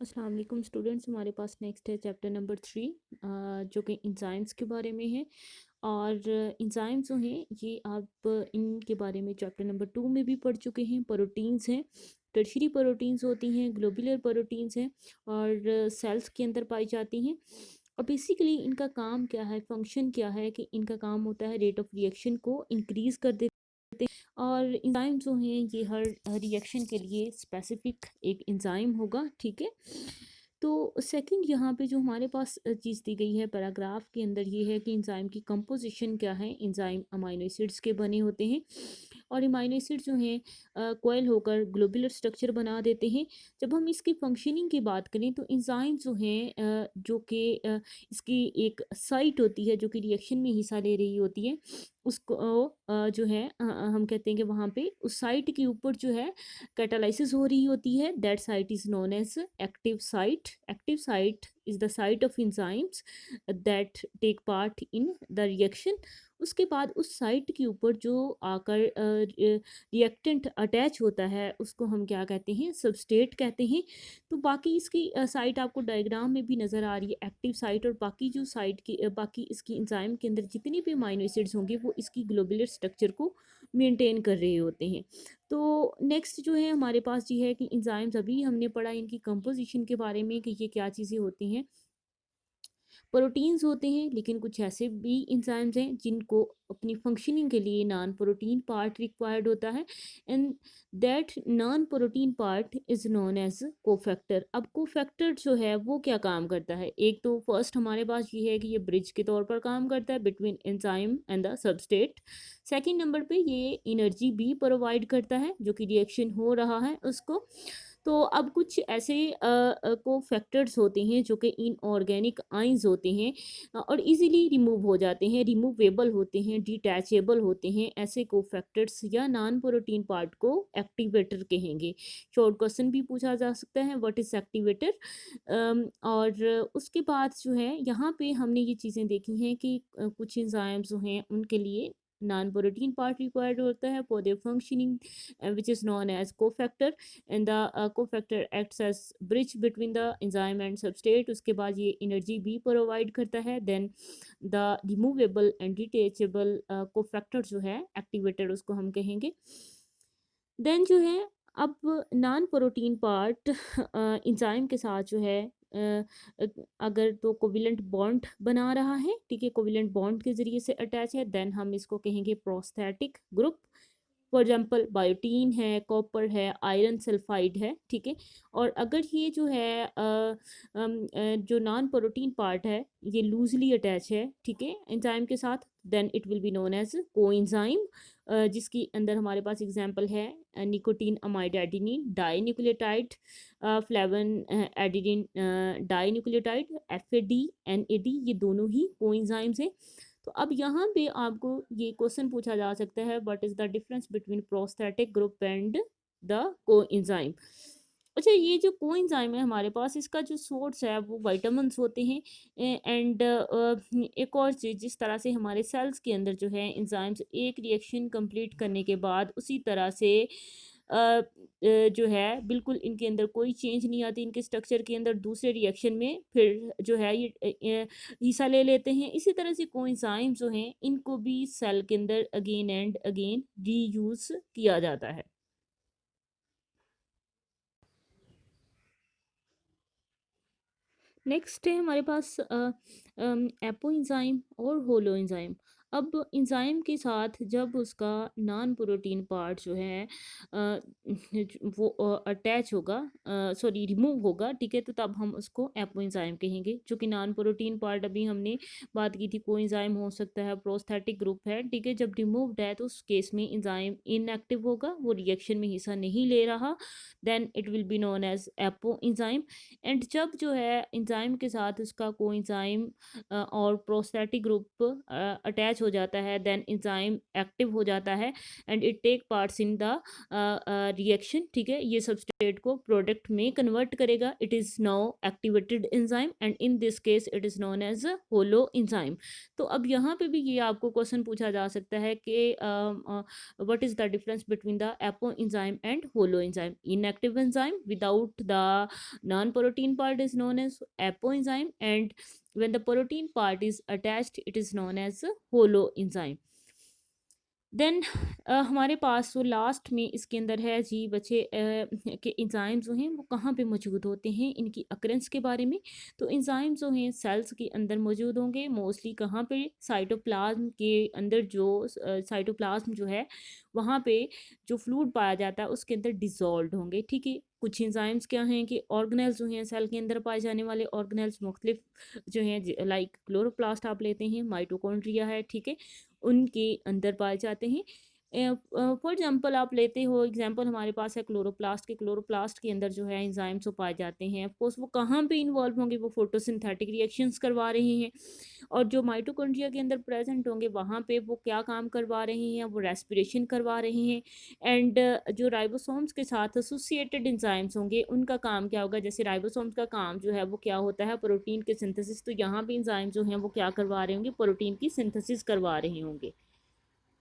अस्सलाम वालेकुम स्टूडेंट्स। हमारे पास नेक्स्ट है चैप्टर नंबर 3, जो कि इंजाइम्स के बारे में है। और इंजाइम्स जो हैं ये आप इनके बारे में चैप्टर नंबर 2 में भी पढ़ चुके हैं। प्रोटीन्स हैं, टर्शीरी प्रोटीन्स होती हैं, ग्लोबुलर प्रोटीन्स हैं और सेल्स के अंदर पाई जाती हैं। और बेसिकली इनका काम क्या है, फंक्शन क्या है कि इनका काम होता है रेट ऑफ रिएक्शन को इंक्रीज़ कर देते। और एंजाइम जो हैं ये हर रिएक्शन के लिए स्पेसिफिक एक एंजाइम होगा, ठीक है। तो सेकंड यहाँ पे जो हमारे पास चीज़ दी गई है पैराग्राफ के अंदर ये है कि एंजाइम की कंपोजिशन क्या है। एंजाइम अमाइनो एसिड्स के बने होते हैं और अमाइनो एसिड जो हैं कोयल होकर ग्लोबुलर स्ट्रक्चर बना देते हैं। जब हम इसकी फंक्शनिंग की बात करें तो एंजाइम जो हैं जो कि इसकी एक साइट होती है जो कि रिएक्शन में हिस्सा ले रही होती है, उसको जो है हम कहते हैं कि वहाँ पे उस साइट के ऊपर जो है कैटालाइसिस हो रही होती है। That site is known as active site. Active site is the site of enzymes that take part in the reaction. उसके बाद उस साइट के ऊपर जो आकर रिएक्टेंट अटैच होता है उसको हम क्या कहते हैं, सबस्ट्रेट कहते हैं। तो बाकी इसकी साइट आपको डायग्राम में भी नज़र आ रही है, एक्टिव साइट। और बाकी जो साइट की बाकी इसकी एंजाइम के अंदर जितनी भी अमाइनो एसिड्स होंगे वो इसकी ग्लोबुलर स्ट्रक्चर को मेंटेन कर रहे होते हैं। तो नेक्स्ट जो है हमारे पास ये है कि एंजाइम्स, अभी हमने पढ़ा इनकी कंपोजिशन के बारे में कि ये क्या चीज़ें होती हैं। प्रोटीन्स होते हैं, लेकिन कुछ ऐसे भी एंजाइम्स हैं जिनको अपनी फंक्शनिंग के लिए नॉन प्रोटीन पार्ट रिक्वायर्ड होता है। And that non protein part is known as cofactor. अब कोफैक्टर जो है वो क्या काम करता है, एक तो फर्स्ट हमारे पास ये है कि ये ब्रिज के तौर पर काम करता है between enzyme and the substrate. Second number पे ये एनर्जी भी प्रोवाइड करता है जो कि रिएक्शन हो रहा है उसको। तो अब कुछ ऐसे को फैक्टर्स होते हैं जो कि इनऑर्गेनिक आइंस होते हैं और इजीली रिमूव हो जाते हैं, रिमूवेबल होते हैं, डिटैचेबल होते हैं। ऐसे को फैक्टर्स या नॉन प्रोटीन पार्ट को एक्टिवेटर कहेंगे। शॉर्ट क्वेश्चन भी पूछा जा सकता है, व्हाट इज एक्टिवेटर। और उसके बाद जो है यहाँ पे हमने ये चीज़ें देखी हैं कि कुछ एंजाइम्स जो हैं उनके लिए नॉन प्रोटीन पार्ट रिक्वायर्ड होता है for their functioning, which is known as cofactor. And the cofactor acts as bridge between the enzyme and substrate. उसके बाद ये एनर्जी भी प्रोवाइड करता है। Then the removable and detachable cofactor जो है एक्टिवेटर उसको हम कहेंगे। देन जो है अब नॉन प्रोटीन पार्ट एंजाइम के साथ जो है अगर तो कोविलेंट बॉन्ड बना रहा है, ठीक है, कोविलेंट बॉन्ड के ज़रिए से अटैच है, देन हम इसको कहेंगे prosthetic group. For example biotin है, कॉपर है, आयरन सल्फाइड है, ठीक है। और अगर ये जो है जो नॉन प्रोटीन पार्ट है ये लूजली अटैच है, ठीक है, एंजाइम के साथ, then it will be known as coenzyme. जिसकी अंदर हमारे पास एग्जांपल है nicotinamide adenine dinucleotide, flavin adenine dinucleotide, FAD NAD, ये दोनों ही कोएंजाइम्स हैं। तो अब यहाँ पे आपको ये क्वेश्चन पूछा जा सकता है, what is the difference between prosthetic group and the coenzyme. अच्छा, ये जो कोएंजाइम है हमारे पास, इसका जो सोर्स है वो विटामिन्स होते हैं। एंड एक और चीज़, जिस तरह से हमारे सेल्स के अंदर जो है एंजाइम्स एक रिएक्शन कंप्लीट करने के बाद उसी तरह से जो है बिल्कुल इनके अंदर कोई चेंज नहीं आती, इनके स्ट्रक्चर के अंदर दूसरे रिएक्शन में फिर जो है ये हिस्सा ले लेते हैं। इसी तरह से कोएंजाइम जो हैं इनको भी सेल के अंदर अगेन एंड अगेन रीयूज किया जाता है। नेक्स्ट है हमारे पास एपो एंजाइम और होलो एंजाइम। अब एंजाइम के साथ जब उसका नॉन प्रोटीन पार्ट जो है वो अटैच होगा, सॉरी रिमूव होगा, ठीक है, तो तब हम उसको एपो एंजाइम कहेंगे। जो कि नॉन प्रोटीन पार्ट अभी हमने बात की थी, को एंजाइम हो सकता है, प्रोस्थेटिक ग्रुप है, ठीक है। जब रिमूव्ड है तो उस केस में एंजाइम इनएक्टिव होगा, वो रिएक्शन में हिस्सा नहीं ले रहा, then it will be known as apoenzyme. And जब जो है एंजाइम के साथ उसका कोएंजाइम और प्रोस्थेटिक ग्रुप अटैच अटैच हो जाता है, देन एंजाइम एक्टिव हो जाता है and it take parts in the reaction, ठीक है। ये सबस्ट्रेट को प्रोडक्ट में कन्वर्ट करेगा, it is now activated enzyme and in this case it is known as holoenzyme. तो अब यहाँ पे भी ये आपको क्वेश्चन पूछा जा सकता है कि what is the difference between the apo enzyme and holo enzyme. Inactive enzyme without the non protein part is known as apoenzyme, and when the protein part is attached it is known as holo enzyme। Then हमारे पास जो last में इसके अंदर है जी बच्चे कि enzyme जो हैं वो कहाँ पे मौजूद होते हैं, इनकी अकरेंस के बारे में। तो एंजाइम जो हैं सेल्स के अंदर मौजूद होंगे, मोस्टली कहाँ पे, साइटोप्लाज्म के अंदर। जो साइटोप्लाज्म जो है वहाँ पे जो फ्लूइड पाया जाता है उसके अंदर डिजॉल्व होंगे, ठीक है। कुछ एंजाइम्स क्या हैं कि ऑर्गेनेल्स जो हैं सेल के अंदर पाए जाने वाले ऑर्गेनेल्स मुख्तलिफ जो हैं, लाइक क्लोरोप्लास्ट आप लेते हैं, माइटोकॉन्ड्रिया है, ठीक है, उनके अंदर पाए जाते हैं। फॉर एग्जांपल आप लेते हो एग्जांपल हमारे पास है क्लोरोप्लास्ट के। क्लोरोप्लास्ट के अंदर जो है एंजाइम्स वो पाए जाते हैं। ऑफकोर्स वो कहाँ पे इन्वॉल्व होंगे, वो फोटोसिंथेटिक रिएक्शंस करवा रहे हैं। और जो माइटोकॉन्ड्रिया के अंदर प्रेजेंट होंगे वहाँ पे वो क्या काम करवा रहे हैं, वो रेस्पिरेशन करवा रहे हैं। एंड जो राइबोसोम्स के साथ एसोसिएटेड एंजाइम्स होंगे उनका काम क्या होगा, जैसे राइबोसोम्स का काम जो है वो क्या होता है, प्रोटीन के सिंथेसिस। तो यहाँ पे एंजाइम जो हैं वो क्या करवा रहे होंगे, प्रोटीन की सिंथेसिस करवा रहे होंगे।